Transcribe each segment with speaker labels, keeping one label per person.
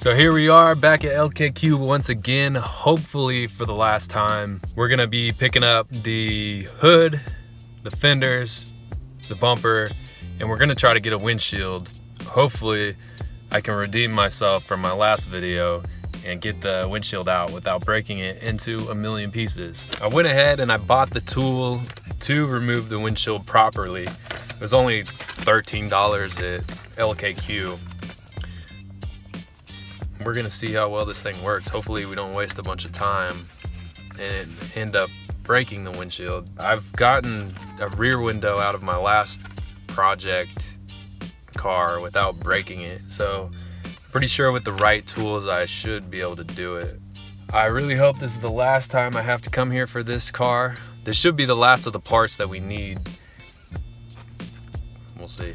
Speaker 1: So here we are back at LKQ once again, hopefully for the last time. We're gonna be picking up the hood, the fenders, the bumper, and we're gonna try to get a windshield. Hopefully I can redeem myself from my last video and get the windshield out without breaking it into a million pieces. I went ahead and I bought the tool to remove the windshield properly. It was only $13 at LKQ. We're gonna see how well this thing works. Hopefully we don't waste a bunch of time and end up breaking the windshield. I've gotten a rear window out of my last project car without breaking it, so pretty sure with the right tools I should be able to do it. I really hope this is the last time I have to come here for this car. This should be the last of the parts that we need. We'll see.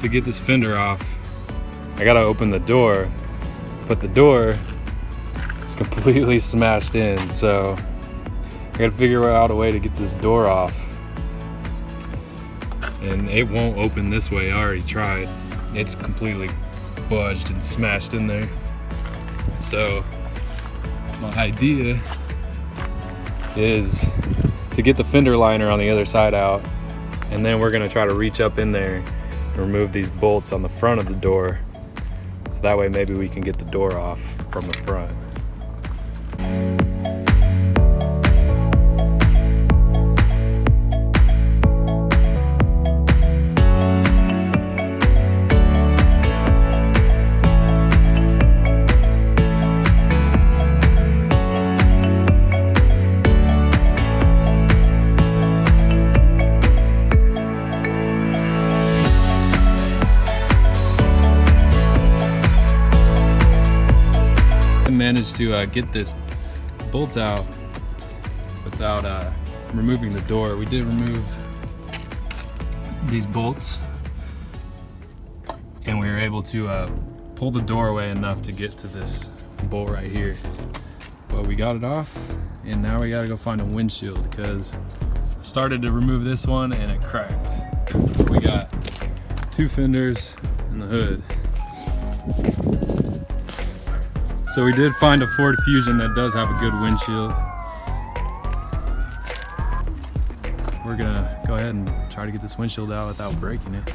Speaker 1: To get this fender off, I gotta open the door, but the door is completely smashed in, so I gotta figure out a way to get this door off. And it won't open this way. I already tried. It's completely budged and smashed in there. So my idea is to get the fender liner on the other side out, and then we're gonna try to reach up in there, remove these bolts on the front of the door, so that way maybe we can get the door off from the front. Managed to get this bolt out without removing the door. We did remove these bolts, and we were able to pull the door away enough to get to this bolt right here. But we got it off, and now we gotta go find a windshield because I started to remove this one and it cracked. We got two fenders and the hood. So we did find a Ford Fusion that does have a good windshield. We're gonna go ahead and try to get this windshield out without breaking it.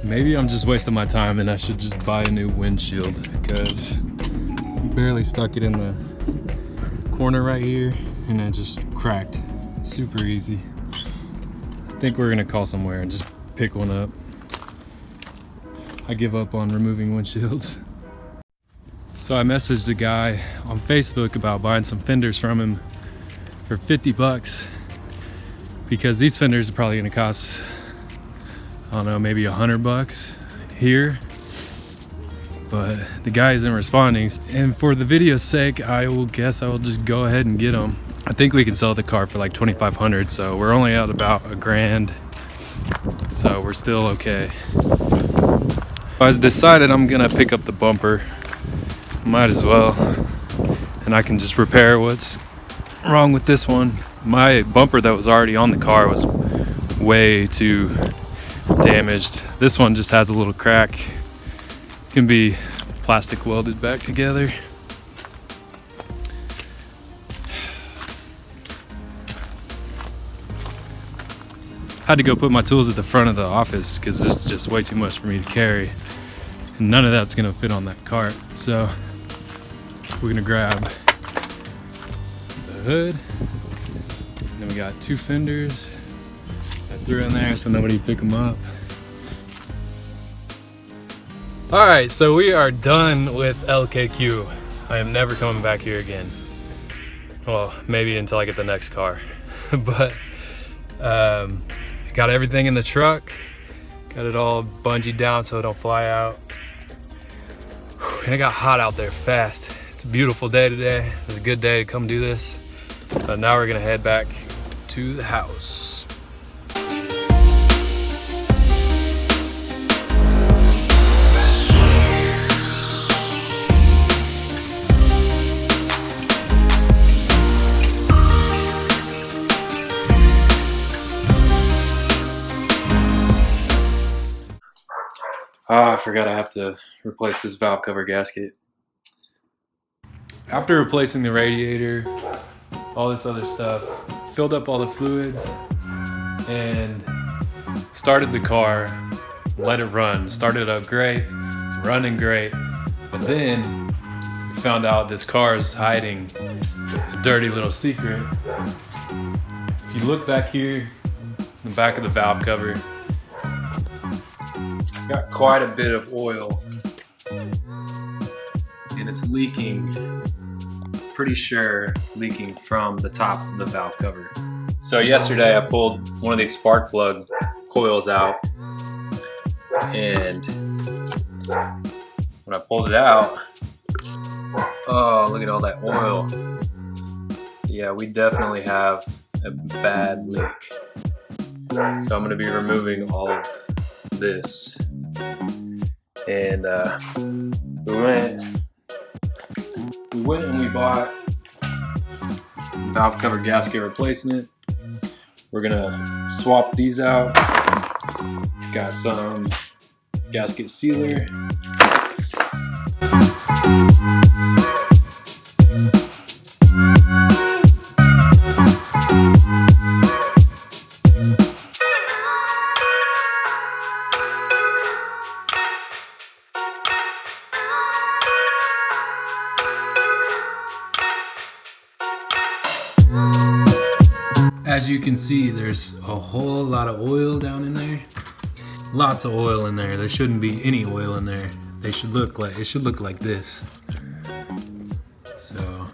Speaker 1: Maybe I'm just wasting my time and I should just buy a new windshield because I barely stuck it in the corner right here and it just cracked super easy. I think we're gonna call somewhere and just pick one up. I give up on removing windshields. So I messaged a guy on Facebook about buying some fenders from him for 50 bucks because these fenders are probably gonna cost, I don't know, maybe 100 bucks here, but the guy isn't responding. And for the video's sake, I will just go ahead and get them. I think we can sell the car for like 2,500, so we're only at about $1,000, so we're still okay. I decided I'm gonna pick up the bumper. Might as well, and I can just repair what's wrong with this one My bumper that was already on the car was way too damaged. This one just has a little crack. Can be plastic welded back together. Had to go put my tools at the front of the office because it's just way too much for me to carry. None of that's gonna fit on that cart. So we're gonna grab the hood. And then we got 2 fenders. I threw in there so nobody pick them up. All right, so we are done with LKQ. I am never coming back here again. Well, maybe until I get the next car. But got everything in the truck. Got it all bungeed down so it don't fly out. And it got hot out there fast. It's a beautiful day today. It was a good day to come do this. But now we're gonna head back to the house. I forgot I have to replace this valve cover gasket. After replacing the radiator, all this other stuff, filled up all the fluids and started the car, let it run. Started up great, it's running great. But then we found out this car is hiding a dirty little secret. If you look back here, in the back of the valve cover, got quite a bit of oil and it's leaking. Pretty sure it's leaking from the top of the valve cover. So yesterday I pulled one of these spark plug coils out, and when I pulled it out, oh, look at all that oil. Yeah, we definitely have a bad leak. So I'm gonna be removing all of this. And we went and we bought valve cover gasket replacement. We're gonna swap these out. Got some gasket sealer. As you can see, there's a whole lot of oil down in there. Lots of oil in there. There shouldn't be any oil in there. It should look like this. So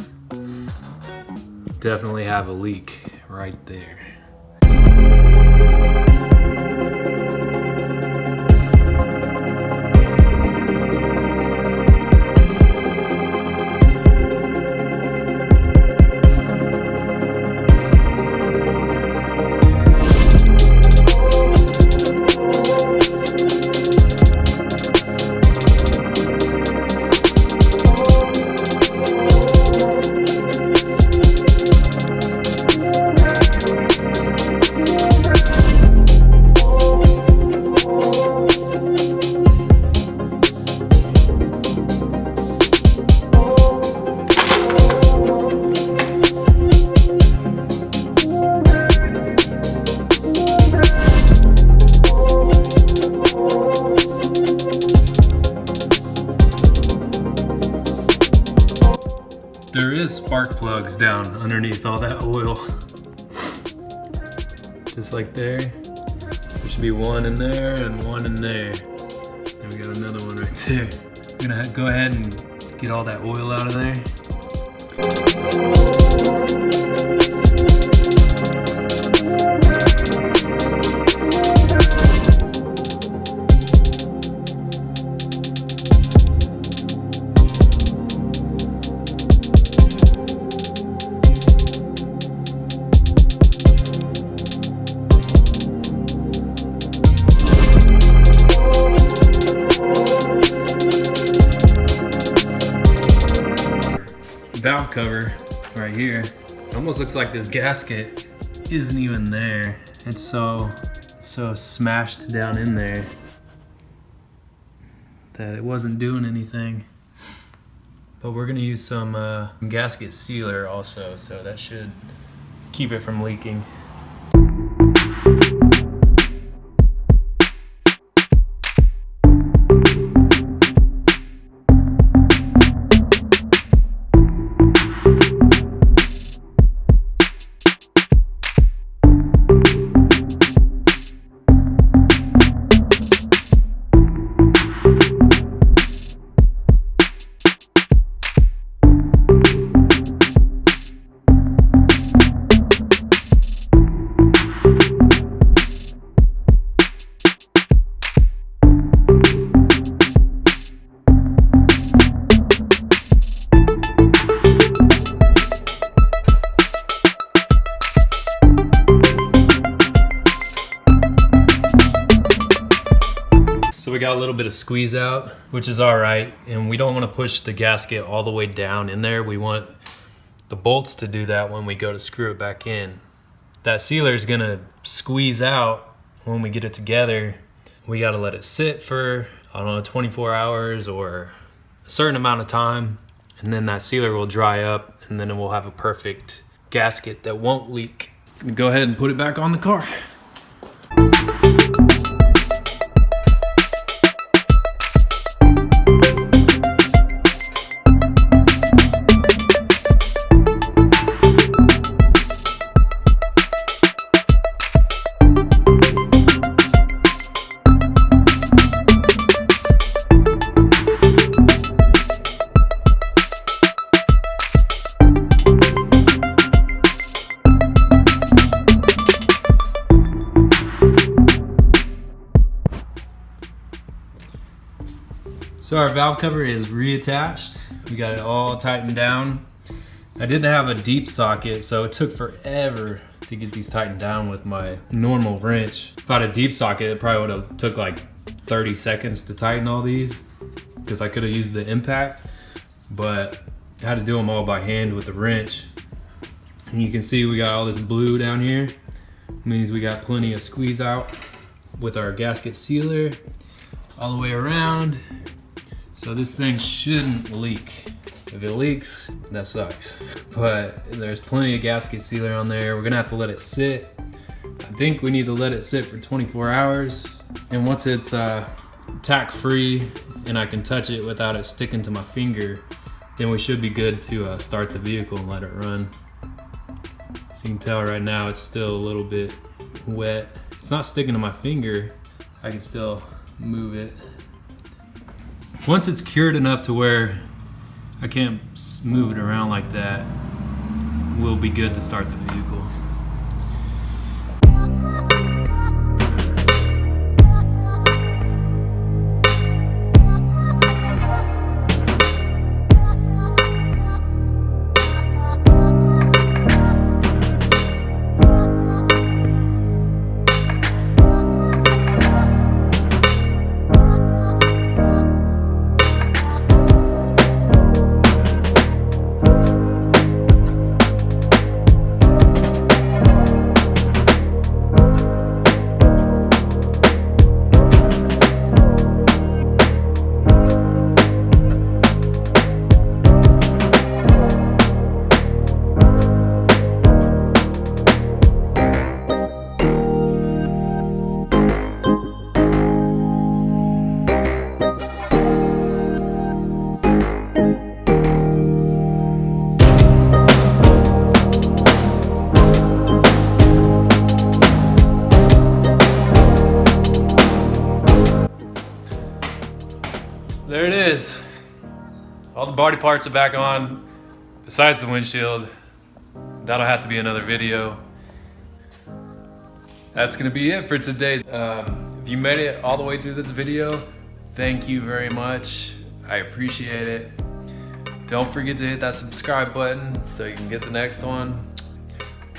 Speaker 1: definitely have a leak right there. There is spark plugs down underneath all that oil. Just like there. There should be one in there and one in there. And we got another one right there. I'm gonna go ahead and get all that oil out of there. Valve cover right here almost looks like this gasket isn't even there. It's so smashed down in there that it wasn't doing anything. But we're gonna use some gasket sealer also, so that should keep it from leaking. So we got a little bit of squeeze out, which is all right. And we don't want to push the gasket all the way down in there. We want the bolts to do that when we go to screw it back in. That sealer is gonna squeeze out when we get it together. We gotta let it sit for, I don't know, 24 hours or a certain amount of time. And then that sealer will dry up and then we'll have a perfect gasket that won't leak. Go ahead and put it back on the car. So our valve cover is reattached. We got it all tightened down. I didn't have a deep socket, so it took forever to get these tightened down with my normal wrench. If I had a deep socket, it probably would have took like 30 seconds to tighten all these because I could have used the impact, but I had to do them all by hand with the wrench. And you can see we got all this blue down here. It means we got plenty of squeeze out with our gasket sealer all the way around. So this thing shouldn't leak. If it leaks, that sucks. But there's plenty of gasket sealer on there. We're gonna have to let it sit. I think we need to let it sit for 24 hours. And once it's tack free and I can touch it without it sticking to my finger, then we should be good to start the vehicle and let it run. So you can tell right now it's still a little bit wet. It's not sticking to my finger. I can still move it. Once it's cured enough to where I can't move it around like that, we'll be good to start the vehicle. There it is. All the body parts are back on, besides the windshield. That'll have to be another video. That's gonna be it for today. If you made it all the way through this video, thank you very much. I appreciate it. Don't forget to hit that subscribe button so you can get the next one.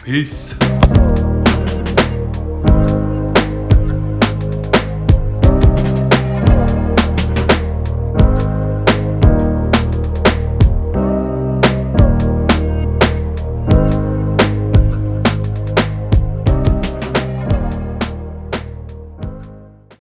Speaker 1: Peace.